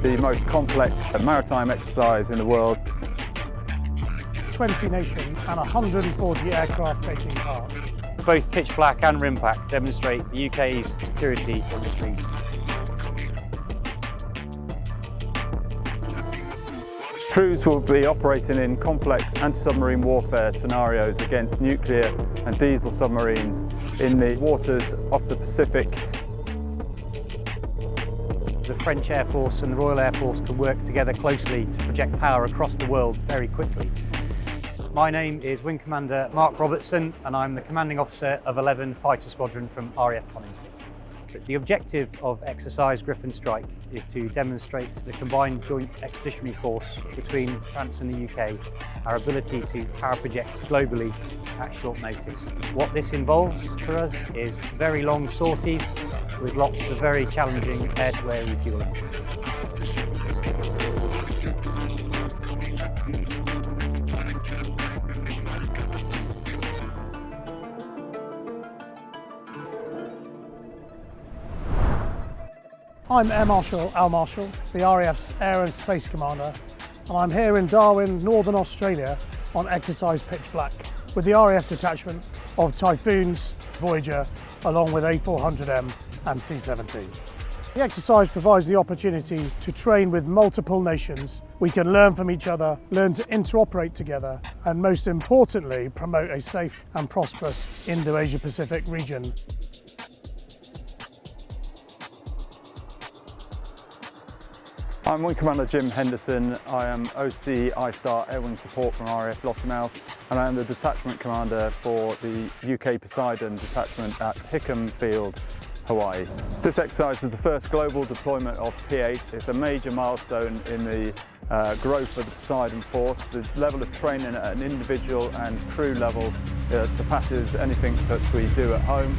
the most complex maritime exercise in the world. 20 nations and 140 aircraft taking part. Both pitch black and rim pack demonstrate the UK's security in this region. Crews will be operating in complex anti-submarine warfare scenarios against nuclear and diesel submarines in the waters off the Pacific. The French Air Force and the Royal Air Force can work together closely to project power across the world very quickly. My name is Wing Commander Mark Robertson and I'm the Commanding Officer of 11 Fighter Squadron from RAF Coningsby. The objective of Exercise Griffin Strike is to demonstrate the combined joint expeditionary force between France and the UK, our ability to power project globally at short notice. What this involves for us is very long sorties with lots of very challenging air-to-air refuelling. I'm Air Marshal Al Marshall, the RAF's Air and Space Commander, and I'm here in Darwin, Northern Australia on Exercise Pitch Black with the RAF detachment of Typhoons, Voyager, along with A400M and C-17. The exercise provides the opportunity to train with multiple nations. We can learn from each other, learn to interoperate together, and most importantly, promote a safe and prosperous Indo-Asia-Pacific region. I'm Wing Commander Jim Henderson. I am OC I-Star Air Wing Support from RAF Lossiemouth, and I am the Detachment Commander for the UK Poseidon Detachment at Hickam Field, Hawaii. This exercise is the first global deployment of P8. It's a major milestone in the growth of the Poseidon force. The level of training at an individual and crew level surpasses anything that we do at home.